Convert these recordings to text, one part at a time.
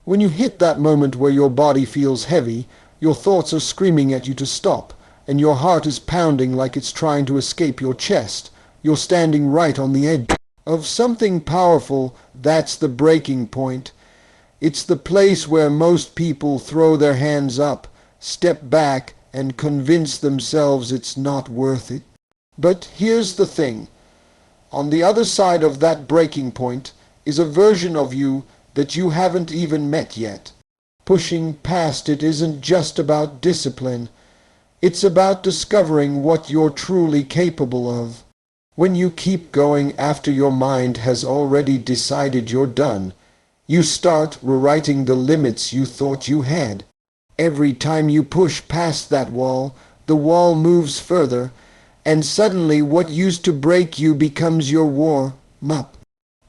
When you hit that moment where your body feels heavy, your thoughts are screaming at you to stop, and your heart is pounding like it's trying to escape your chest, you're standing right on the edge of something powerful. That's the breaking point. It's the place where most people throw their hands up, step back, and convince themselves it's not worth it. But here's the thing. On the other side of that breaking point is a version of you that you haven't even met yet. Pushing past it isn't just about discipline. It's about discovering what you're truly capable of. When you keep going after your mind has already decided you're done, you start rewriting the limits you thought you had. Every time you push past that wall, the wall moves further, and suddenly what used to break you becomes your warm-up.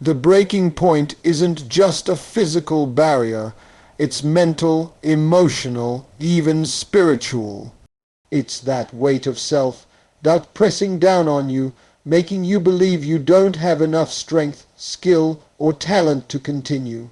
The breaking point isn't just a physical barrier. It's mental, emotional, even spiritual. It's that weight of self-doubt pressing down on you, making you believe you don't have enough strength, skill, or talent to continue.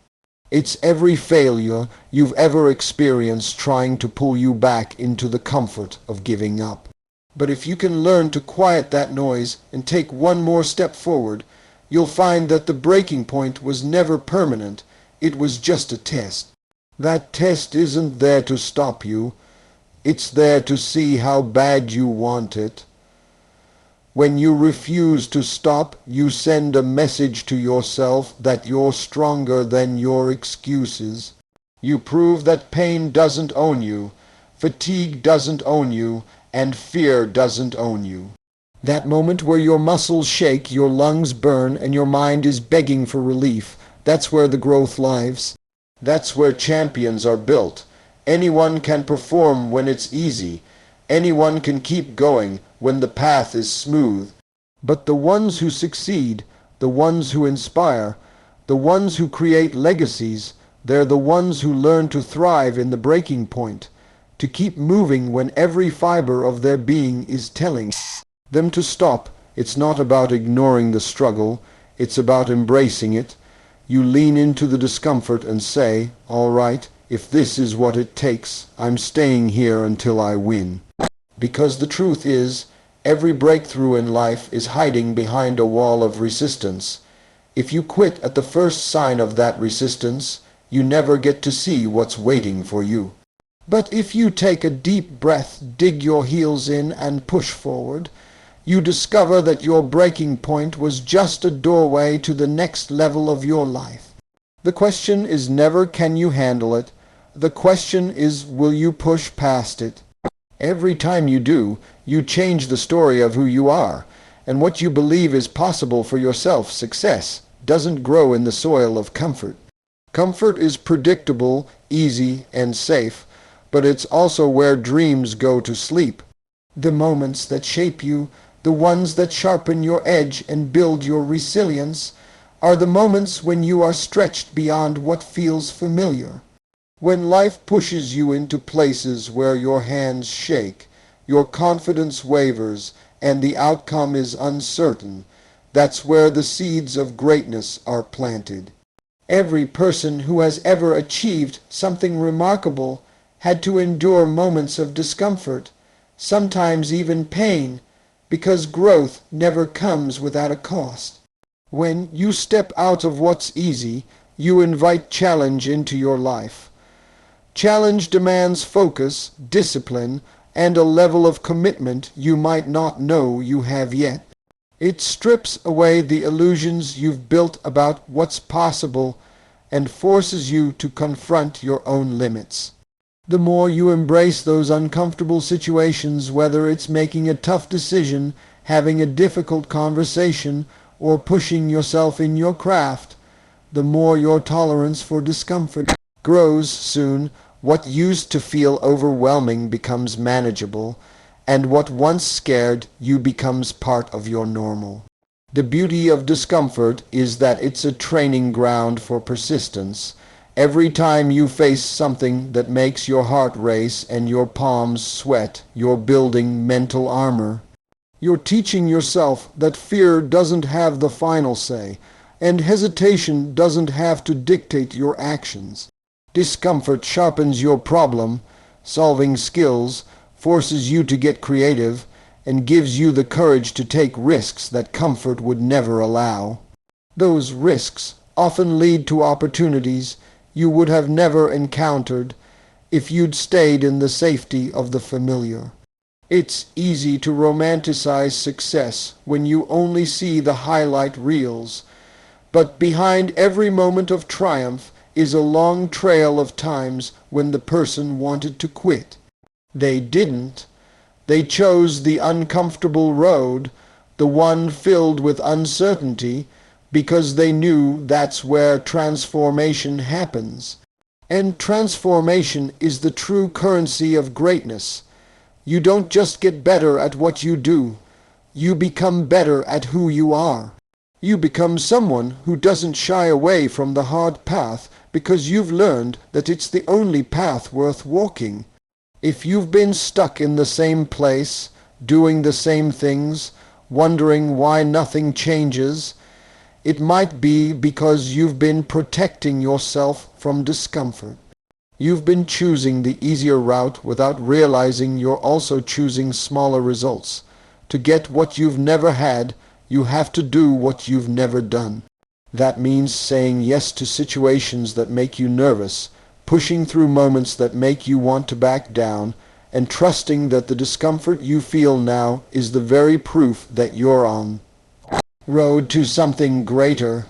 It's every failure you've ever experienced trying to pull you back into the comfort of giving up. But if you can learn to quiet that noise and take one more step forward, you'll find that the breaking point was never permanent. It was just a test. That test isn't there to stop you. It's there to see how bad you want it. When you refuse to stop, you send a message to yourself that you're stronger than your excuses. You prove that pain doesn't own you, fatigue doesn't own you, and fear doesn't own you. That moment where your muscles shake, your lungs burn, and your mind is begging for relief, that's where the growth lies. That's where champions are built. Anyone can perform when it's easy. Anyone can keep going when the path is smooth. But the ones who succeed, the ones who inspire, the ones who create legacies, they're the ones who learn to thrive in the breaking point, to keep moving when every fiber of their being is telling them to stop. It's not about ignoring the struggle, it's about embracing it. You lean into the discomfort and say, all right, if this is what it takes, I'm staying here until I win. Because the truth is, every breakthrough in life is hiding behind a wall of resistance. If you quit at the first sign of that resistance, you never get to see what's waiting for you. But if you take a deep breath, dig your heels in, and push forward, you discover that your breaking point was just a doorway to the next level of your life. The question is never can you handle it. The question is will you push past it. Every time you do, you change the story of who you are, and what you believe is possible for yourself. Success doesn't grow in the soil of comfort. Comfort is predictable, easy, and safe, but it's also where dreams go to sleep. The moments that shape you, the ones that sharpen your edge and build your resilience, are the moments when you are stretched beyond what feels familiar. When life pushes you into places where your hands shake, your confidence wavers, and the outcome is uncertain, that's where the seeds of greatness are planted. Every person who has ever achieved something remarkable had to endure moments of discomfort, sometimes even pain, because growth never comes without a cost. When you step out of what's easy, you invite challenge into your life. Challenge demands focus, discipline, and a level of commitment you might not know you have yet. It strips away the illusions you've built about what's possible and forces you to confront your own limits. The more you embrace those uncomfortable situations, whether it's making a tough decision, having a difficult conversation, or pushing yourself in your craft, the more your tolerance for discomfort grows. Soon, what used to feel overwhelming becomes manageable, and what once scared you becomes part of your normal. The beauty of discomfort is that it's a training ground for persistence. Every time you face something that makes your heart race and your palms sweat, you're building mental armor. You're teaching yourself that fear doesn't have the final say, and hesitation doesn't have to dictate your actions. Discomfort sharpens your problem-solving skills, forces you to get creative, and gives you the courage to take risks that comfort would never allow. Those risks often lead to opportunities you would have never encountered if you'd stayed in the safety of the familiar. It's easy to romanticize success when you only see the highlight reels, but behind every moment of triumph is a long trail of times when the person wanted to quit. They didn't. They chose the uncomfortable road, the one filled with uncertainty, because they knew that's where transformation happens. And transformation is the true currency of greatness. You don't just get better at what you do. You become better at who you are. You become someone who doesn't shy away from the hard path because you've learned that it's the only path worth walking. If you've been stuck in the same place, doing the same things, wondering why nothing changes, it might be because you've been protecting yourself from discomfort. You've been choosing the easier route without realizing you're also choosing smaller results. To get what you've never had, you have to do what you've never done. That means saying yes to situations that make you nervous, pushing through moments that make you want to back down, and trusting that the discomfort you feel now is the very proof that you're on the road to something greater.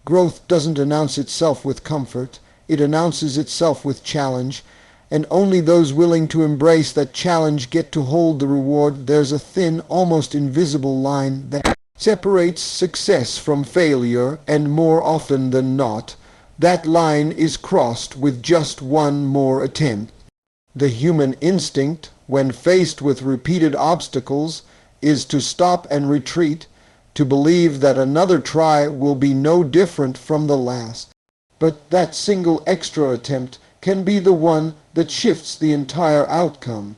Growth doesn't announce itself with comfort. It announces itself with challenge, and only those willing to embrace that challenge get to hold the reward. There's a thin, almost invisible line that separates success from failure, and more often than not, that line is crossed with just one more attempt. The human instinct, when faced with repeated obstacles, is to stop and retreat, to believe that another try will be no different from the last. But that single extra attempt can be the one that shifts the entire outcome.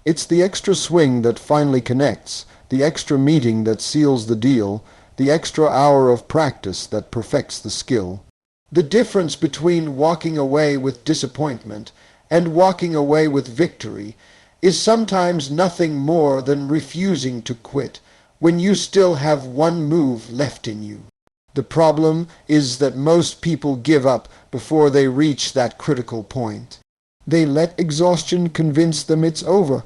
It's the extra swing that finally connects, the extra meeting that seals the deal, the extra hour of practice that perfects the skill. The difference between walking away with disappointment and walking away with victory is sometimes nothing more than refusing to quit when you still have one move left in you. The problem is that most people give up before they reach that critical point. They let exhaustion convince them it's over,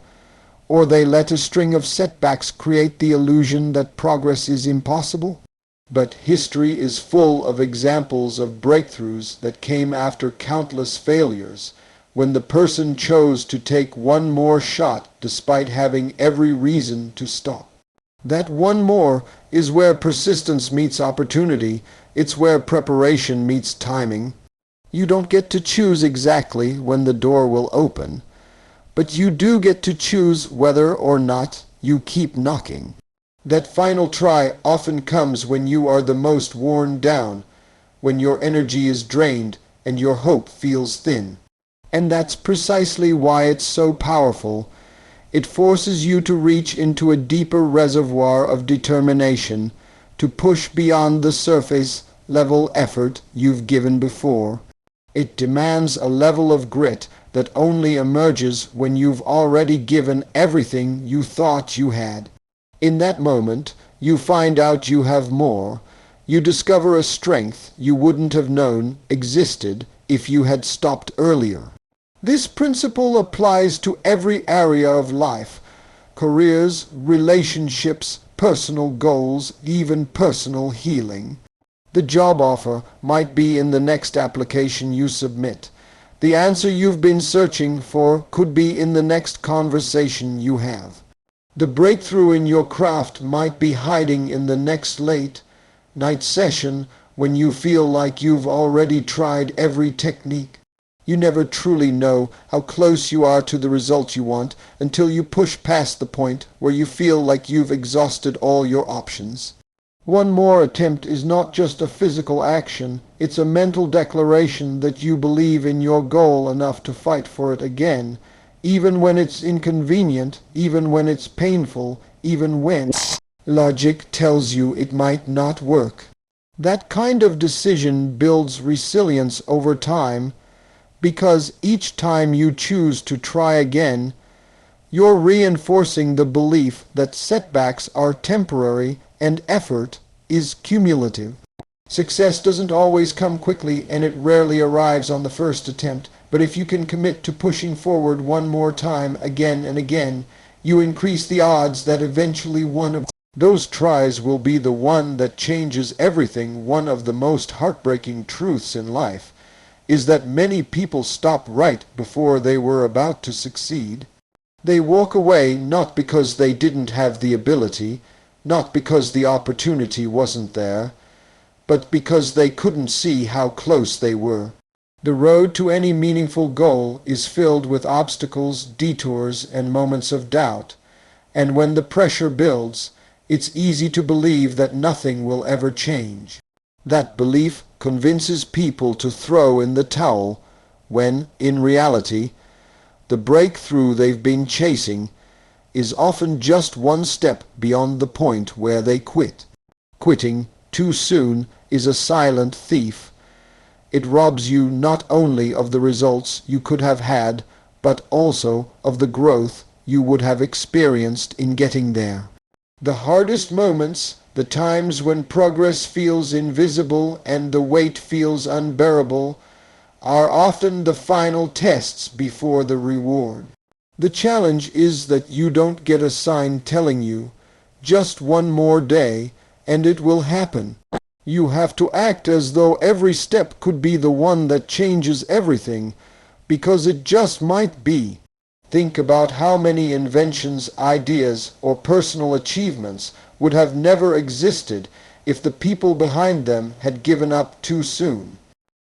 or they let a string of setbacks create the illusion that progress is impossible. But history is full of examples of breakthroughs that came after countless failures, when the person chose to take one more shot despite having every reason to stop. That one more is where persistence meets opportunity. It's where preparation meets timing. You don't get to choose exactly when the door will open, but you do get to choose whether or not you keep knocking. That final try often comes when you are the most worn down, when your energy is drained and your hope feels thin. And that's precisely why it's so powerful. It forces you to reach into a deeper reservoir of determination, to push beyond the surface-level effort you've given before. It demands a level of grit that only emerges when you've already given everything you thought you had. In that moment, you find out you have more. You discover a strength you wouldn't have known existed if you had stopped earlier. This principle applies to every area of life: careers, relationships, personal goals, even personal healing. The job offer might be in the next application you submit. The answer you've been searching for could be in the next conversation you have. The breakthrough in your craft might be hiding in the next late-night session when you feel like you've already tried every technique. You never truly know how close you are to the result you want until you push past the point where you feel like you've exhausted all your options. One more attempt is not just a physical action, it's a mental declaration that you believe in your goal enough to fight for it again, even when it's inconvenient, even when it's painful, even when logic tells you it might not work. That kind of decision builds resilience over time, Because each time you choose to try again, you're reinforcing the belief that setbacks are temporary and effort is cumulative. Success doesn't always come quickly, and it rarely arrives on the first attempt, but if you can commit to pushing forward one more time again and again, you increase the odds that eventually one of those tries will be the one that changes everything. One of the most heartbreaking truths in life is that many people stop right before they were about to succeed. They walk away not because they didn't have the ability, not because the opportunity wasn't there, but because they couldn't see how close they were. The road to any meaningful goal is filled with obstacles, detours, and moments of doubt, and when the pressure builds, it's easy to believe that nothing will ever change. That belief convinces people to throw in the towel when, in reality, the breakthrough they've been chasing is often just one step beyond the point where they quit. Quitting too soon is a silent thief. It robs you not only of the results you could have had, but also of the growth you would have experienced in getting there. The hardest moments, the times when progress feels invisible and the weight feels unbearable, are often the final tests before the reward. The challenge is that you don't get a sign telling you, just one more day, and it will happen. You have to act as though every step could be the one that changes everything, because it just might be. Think about how many inventions, ideas, or personal achievements would have never existed if the people behind them had given up too soon.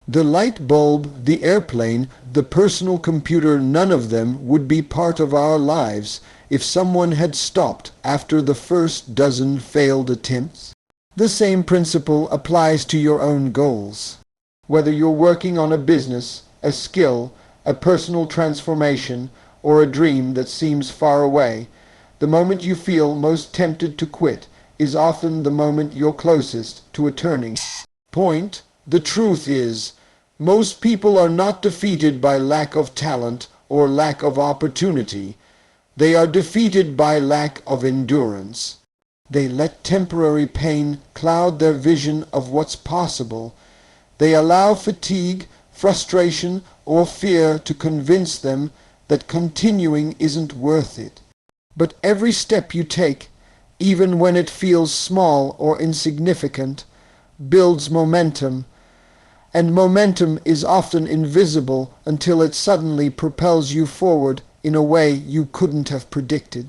The light bulb, the airplane, the personal computer, none of them would be part of our lives if someone had stopped after the first dozen failed attempts. The same principle applies to your own goals. Whether you're working on a business, a skill, a personal transformation, or a dream that seems far away, the moment you feel most tempted to quit is often the moment you're closest to a turning point. The truth is, most people are not defeated by lack of talent or lack of opportunity. They are defeated by lack of endurance. They let temporary pain cloud their vision of what's possible. They allow fatigue, frustration, or fear to convince them that continuing isn't worth it. But every step you take, even when it feels small or insignificant, builds momentum, and momentum is often invisible until it suddenly propels you forward in a way you couldn't have predicted.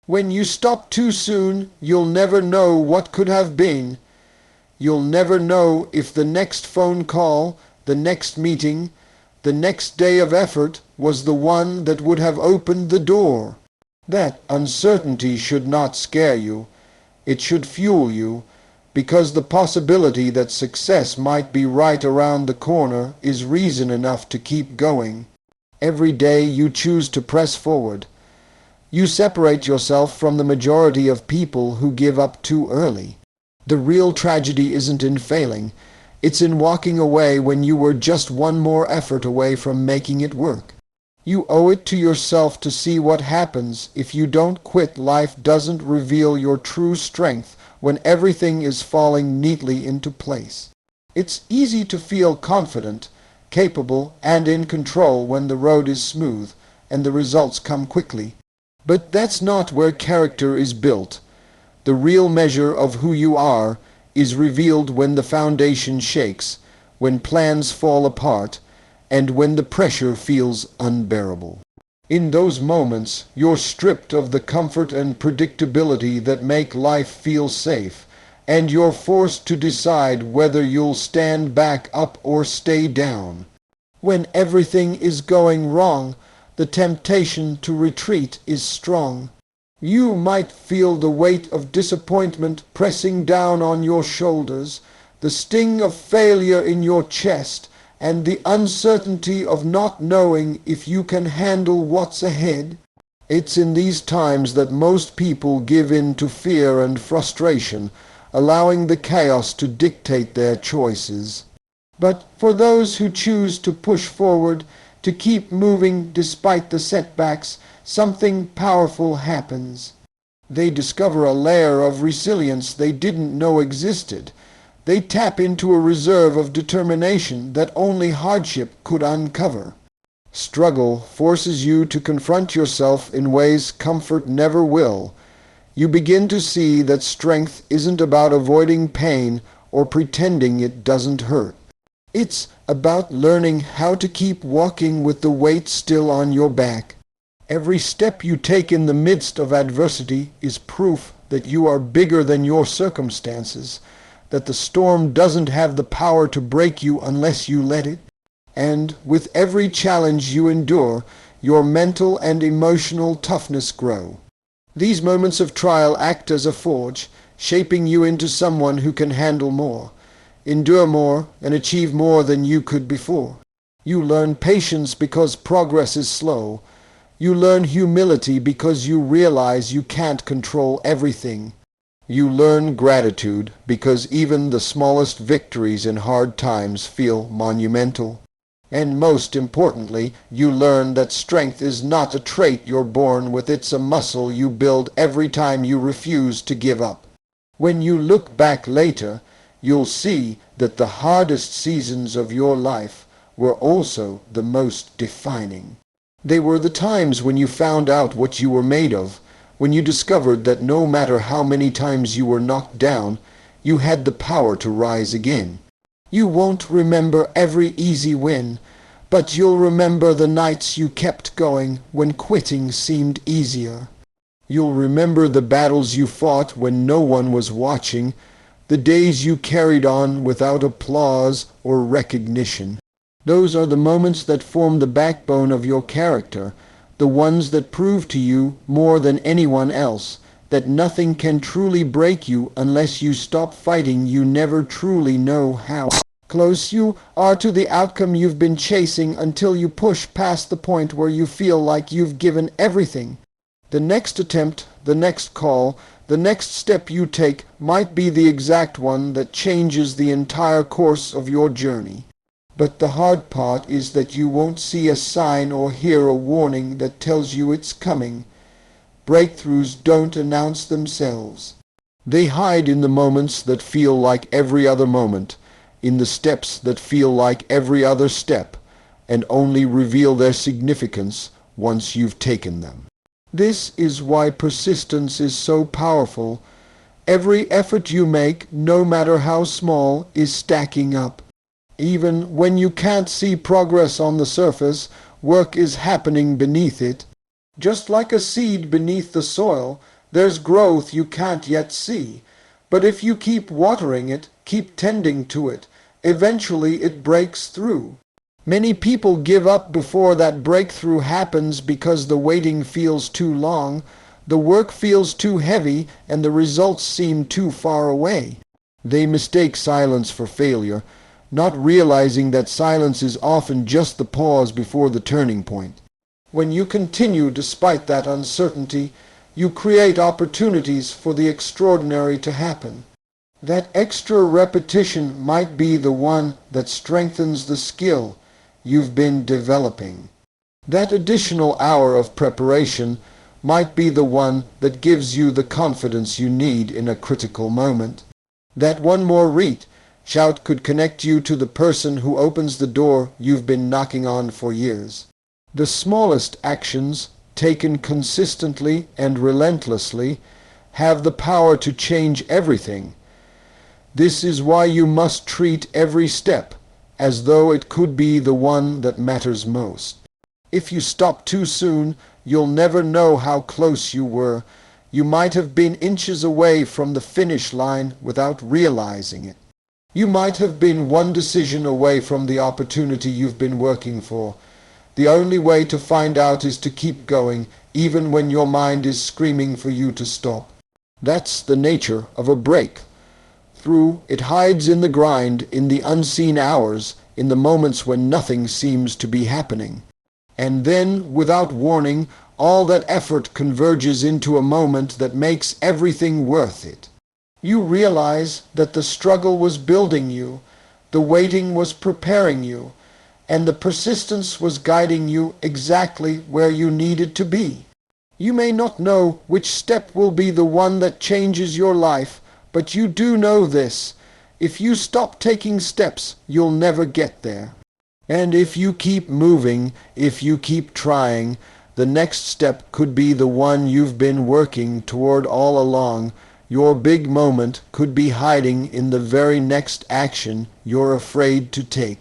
When you stop too soon, you'll never know what could have been. You'll never know if the next phone call, the next meeting, the next day of effort was the one that would have opened the door. That uncertainty should not scare you. It should fuel you, because the possibility that success might be right around the corner is reason enough to keep going. Every day you choose to press forward. You separate yourself from the majority of people who give up too early. The real tragedy isn't in failing. It's in walking away when you were just one more effort away from making it work. You owe it to yourself to see what happens if you don't quit. Life doesn't reveal your true strength when everything is falling neatly into place. It's easy to feel confident, capable, and in control when the road is smooth and the results come quickly. But that's not where character is built. The real measure of who you are is revealed when the foundation shakes, when plans fall apart, and when the pressure feels unbearable. In those moments, you're stripped of the comfort and predictability that make life feel safe, and you're forced to decide whether you'll stand back up or stay down. When everything is going wrong, the temptation to retreat is strong. You might feel the weight of disappointment pressing down on your shoulders, the sting of failure in your chest, and the uncertainty of not knowing if you can handle what's ahead. It's in these times that most people give in to fear and frustration, allowing the chaos to dictate their choices. But for those who choose to push forward, to keep moving despite the setbacks, something powerful happens. They discover a layer of resilience they didn't know existed. They tap into a reserve of determination that only hardship could uncover. Struggle forces you to confront yourself in ways comfort never will. You begin to see that strength isn't about avoiding pain or pretending it doesn't hurt. It's about learning how to keep walking with the weight still on your back. Every step you take in the midst of adversity is proof that you are bigger than your circumstances, that the storm doesn't have the power to break you unless you let it. And with every challenge you endure, your mental and emotional toughness grow. These moments of trial act as a forge, shaping you into someone who can handle more, endure more, and achieve more than you could before. You learn patience because progress is slow. You learn humility because you realize you can't control everything. You learn gratitude because even the smallest victories in hard times feel monumental. And most importantly, you learn that strength is not a trait you're born with, it's a muscle you build every time you refuse to give up. When you look back later, you'll see that the hardest seasons of your life were also the most defining. They were the times when you found out what you were made of, when you discovered that no matter how many times you were knocked down, you had the power to rise again. You won't remember every easy win, but you'll remember the nights you kept going when quitting seemed easier. You'll remember the battles you fought when no one was watching, the days you carried on without applause or recognition. Those are the moments that form the backbone of your character, the ones that prove to you more than anyone else that nothing can truly break you unless you stop fighting. You never truly know how close you are to the outcome you've been chasing until you push past the point where you feel like you've given everything. The next attempt, the next call, the next step you take might be the exact one that changes the entire course of your journey. But the hard part is that you won't see a sign or hear a warning that tells you it's coming. Breakthroughs don't announce themselves. They hide in the moments that feel like every other moment, in the steps that feel like every other step, and only reveal their significance once you've taken them. This is why persistence is so powerful. Every effort you make, no matter how small, is stacking up. Even when you can't see progress on the surface, work is happening beneath it. Just like a seed beneath the soil, there's growth you can't yet see. But if you keep watering it, keep tending to it, eventually it breaks through. Many people give up before that breakthrough happens because the waiting feels too long, the work feels too heavy, and the results seem too far away. They mistake silence for failure, not realizing that silence is often just the pause before the turning point. When you continue despite that uncertainty, you create opportunities for the extraordinary to happen. That extra repetition might be the one that strengthens the skill you've been developing. That additional hour of preparation might be the one that gives you the confidence you need in a critical moment. That one more shout could connect you to the person who opens the door you've been knocking on for years. The smallest actions, taken consistently and relentlessly, have the power to change everything. This is why you must treat every step as though it could be the one that matters most. If you stop too soon, you'll never know how close you were. You might have been inches away from the finish line without realizing it. You might have been one decision away from the opportunity you've been working for. The only way to find out is to keep going, even when your mind is screaming for you to stop. That's the nature of a break. It hides in the grind, in the unseen hours, in the moments when nothing seems to be happening. And then, without warning, all that effort converges into a moment that makes everything worth it. You realize that the struggle was building you, the waiting was preparing you, and the persistence was guiding you exactly where you needed to be. You may not know which step will be the one that changes your life, but you do know this: if you stop taking steps, you'll never get there. And if you keep moving, if you keep trying, the next step could be the one you've been working toward all along. Your big moment could be hiding in the very next action you're afraid to take.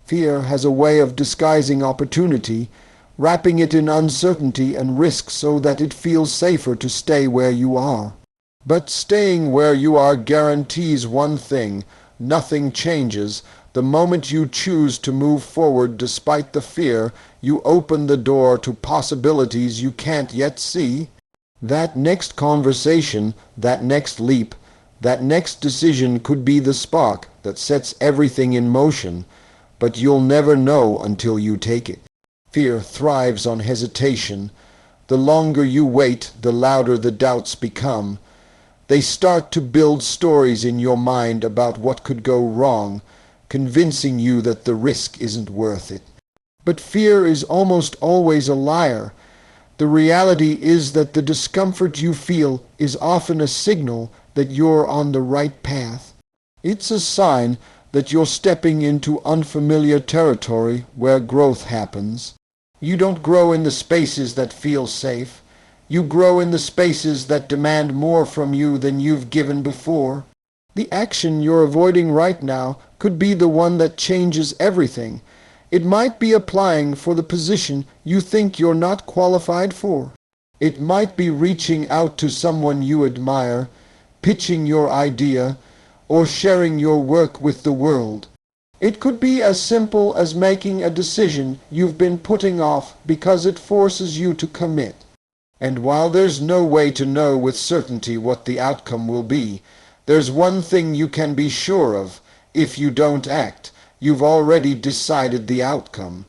Fear has a way of disguising opportunity, wrapping it in uncertainty and risk so that it feels safer to stay where you are. But staying where you are guarantees one thing: nothing changes. The moment you choose to move forward despite the fear, you open the door to possibilities you can't yet see. That next conversation, that next leap, that next decision could be the spark that sets everything in motion, but you'll never know until you take it. Fear thrives on hesitation. The longer you wait, the louder the doubts become. They start to build stories in your mind about what could go wrong, convincing you that the risk isn't worth it. But fear is almost always a liar. The reality is that the discomfort you feel is often a signal that you're on the right path. It's a sign that you're stepping into unfamiliar territory where growth happens. You don't grow in the spaces that feel safe. You grow in the spaces that demand more from you than you've given before. The action you're avoiding right now could be the one that changes everything. It might be applying for the position you think you're not qualified for. It might be reaching out to someone you admire, pitching your idea, or sharing your work with the world. It could be as simple as making a decision you've been putting off because it forces you to commit. And while there's no way to know with certainty what the outcome will be, there's one thing you can be sure of: if you don't act, you've already decided the outcome.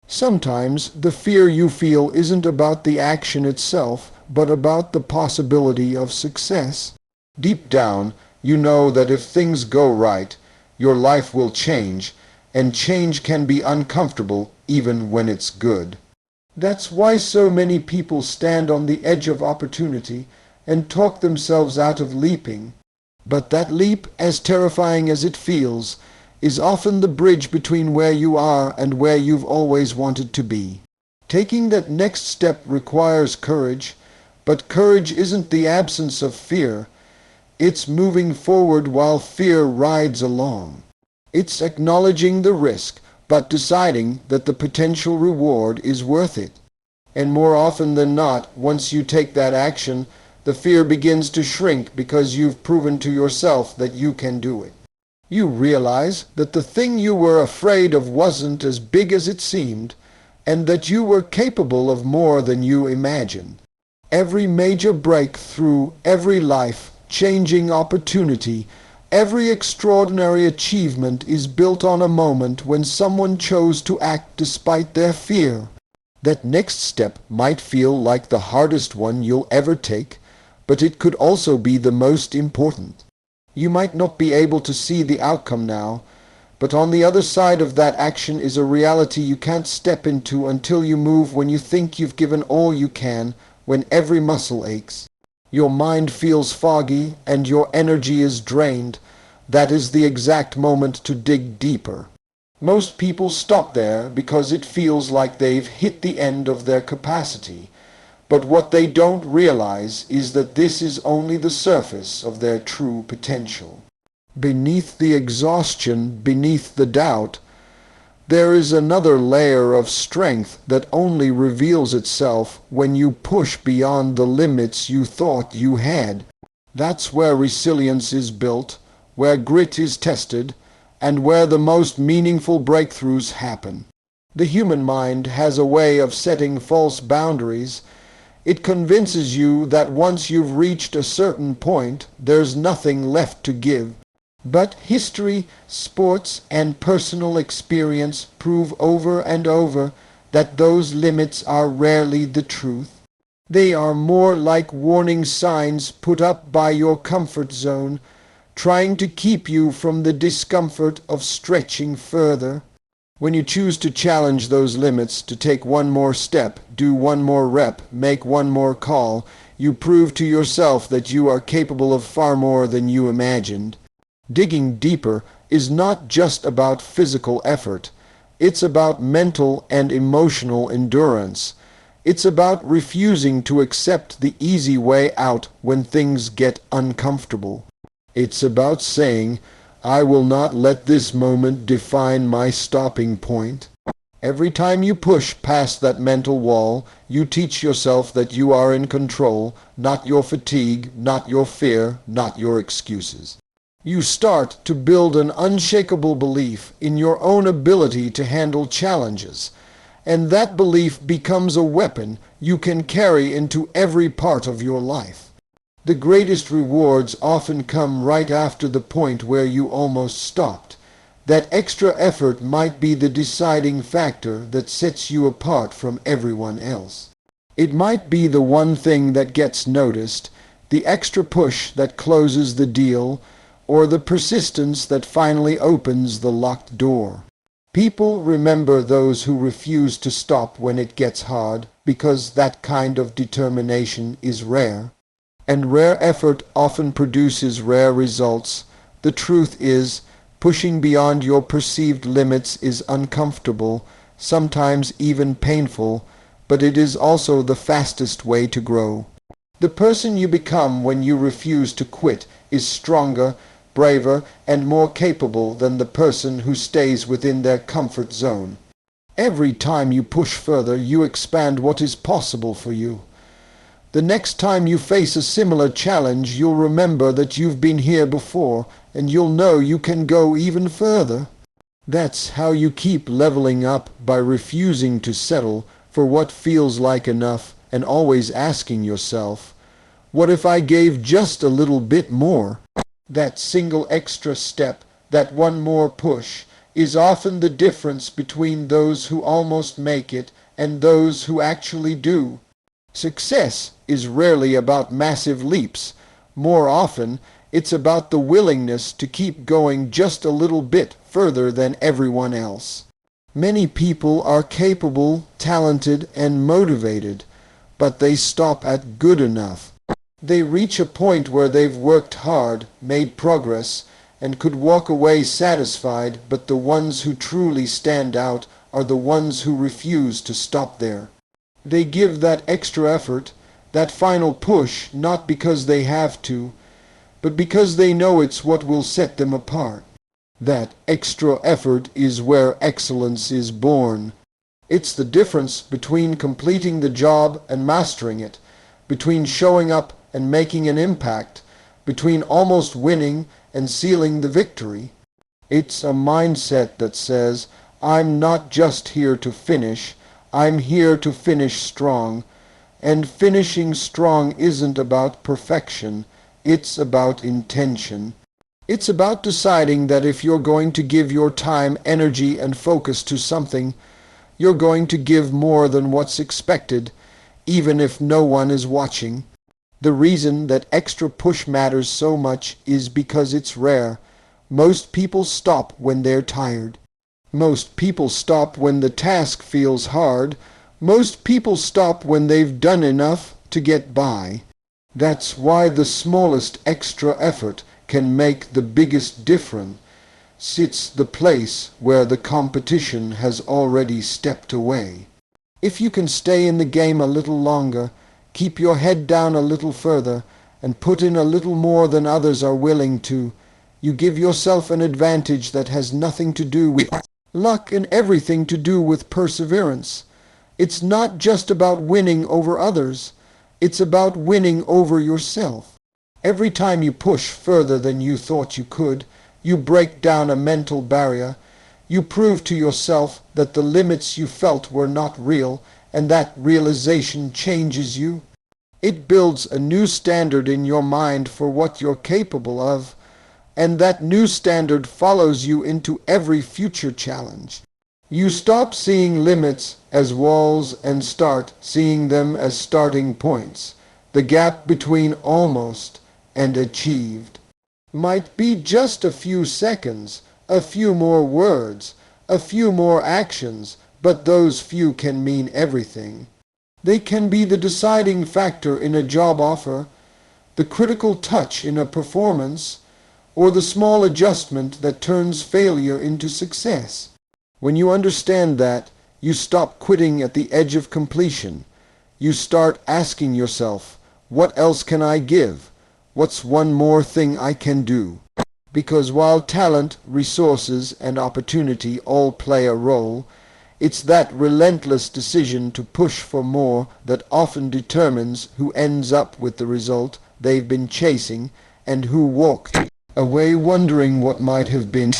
Sometimes the fear you feel isn't about the action itself, but about the possibility of success. Deep down, you know that if things go right, your life will change, and change can be uncomfortable even when it's good. That's why so many people stand on the edge of opportunity and talk themselves out of leaping. But that leap, as terrifying as it feels, is often the bridge between where you are and where you've always wanted to be. Taking that next step requires courage, but courage isn't the absence of fear. It's moving forward while fear rides along. It's acknowledging the risk, but deciding that the potential reward is worth it. And more often than not, once you take that action, the fear begins to shrink because you've proven to yourself that you can do it. You realize that the thing you were afraid of wasn't as big as it seemed, and that you were capable of more than you imagined. Every major breakthrough, every life-changing opportunity, every extraordinary achievement is built on a moment when someone chose to act despite their fear. That next step might feel like the hardest one you'll ever take, but it could also be the most important. You might not be able to see the outcome now, but on the other side of that action is a reality you can't step into until you move when you think you've given all you can, when every muscle aches. Your mind feels foggy and your energy is drained. That is the exact moment to dig deeper. Most people stop there because it feels like they've hit the end of their capacity. But what they don't realize is that this is only the surface of their true potential. Beneath the exhaustion, beneath the doubt, there is another layer of strength that only reveals itself when you push beyond the limits you thought you had. That's where resilience is built, where grit is tested, and where the most meaningful breakthroughs happen. The human mind has a way of setting false boundaries. It convinces you that once you've reached a certain point, there's nothing left to give. But history, sports, and personal experience prove over and over that those limits are rarely the truth. They are more like warning signs put up by your comfort zone, trying to keep you from the discomfort of stretching further. When you choose to challenge those limits, to take one more step, do one more rep, make one more call, you prove to yourself that you are capable of far more than you imagined. Digging deeper is not just about physical effort. It's about mental and emotional endurance. It's about refusing to accept the easy way out when things get uncomfortable. It's about saying, I will not let this moment define my stopping point. Every time you push past that mental wall, you teach yourself that you are in control, not your fatigue, not your fear, not your excuses. You start to build an unshakable belief in your own ability to handle challenges, and that belief becomes a weapon you can carry into every part of your life. The greatest rewards often come right after the point where you almost stopped. That extra effort might be the deciding factor that sets you apart from everyone else. It might be the one thing that gets noticed, the extra push that closes the deal, or the persistence that finally opens the locked door. People remember those who refuse to stop when it gets hard, because that kind of determination is rare. And rare effort often produces rare results. The truth is, pushing beyond your perceived limits is uncomfortable, sometimes even painful, but it is also the fastest way to grow. The person you become when you refuse to quit is stronger, braver, and more capable than the person who stays within their comfort zone. Every time you push further, you expand what is possible for you. The next time you face a similar challenge, you'll remember that you've been here before, and you'll know you can go even further. That's how you keep leveling up, by refusing to settle for what feels like enough and always asking yourself, what if I gave just a little bit more? That single extra step, that one more push, is often the difference between those who almost make it and those who actually do. Success is rarely about massive leaps. More often, it's about the willingness to keep going just a little bit further than everyone else. Many people are capable, talented, and motivated, but they stop at good enough. They reach a point where they've worked hard, made progress, and could walk away satisfied, but the ones who truly stand out are the ones who refuse to stop there. They give that extra effort, that final push, not because they have to, but because they know it's what will set them apart. That extra effort is where excellence is born. It's the difference between completing the job and mastering it, between showing up and making an impact, between almost winning and sealing the victory. It's a mindset that says, I'm not just here to finish, I'm here to finish strong. And finishing strong isn't about perfection, it's about intention. It's about deciding that if you're going to give your time, energy, and focus to something, you're going to give more than what's expected, even if no one is watching. The reason that extra push matters so much is because it's rare. Most people stop when they're tired. Most people stop when the task feels hard. Most people stop when they've done enough to get by. That's why the smallest extra effort can make the biggest difference. It's the place where the competition has already stepped away. If you can stay in the game a little longer, keep your head down a little further, and put in a little more than others are willing to, you give yourself an advantage that has nothing to do with luck and everything to do with perseverance. It's not just about winning over others, it's about winning over yourself. Every time you push further than you thought you could, you break down a mental barrier. You prove to yourself that the limits you felt were not real, and that realization changes you. It builds a new standard in your mind for what you're capable of, and that new standard follows you into every future challenge. You stop seeing limits as walls and start seeing them as starting points. The gap between almost and achieved might be just a few seconds, a few more words, a few more actions, but those few can mean everything. They can be the deciding factor in a job offer, the critical touch in a performance, or the small adjustment that turns failure into success. When you understand that, you stop quitting at the edge of completion. You start asking yourself, what else can I give? What's one more thing I can do? Because while talent, resources, and opportunity all play a role, it's that relentless decision to push for more that often determines who ends up with the result they've been chasing and who walked away wondering what might have been.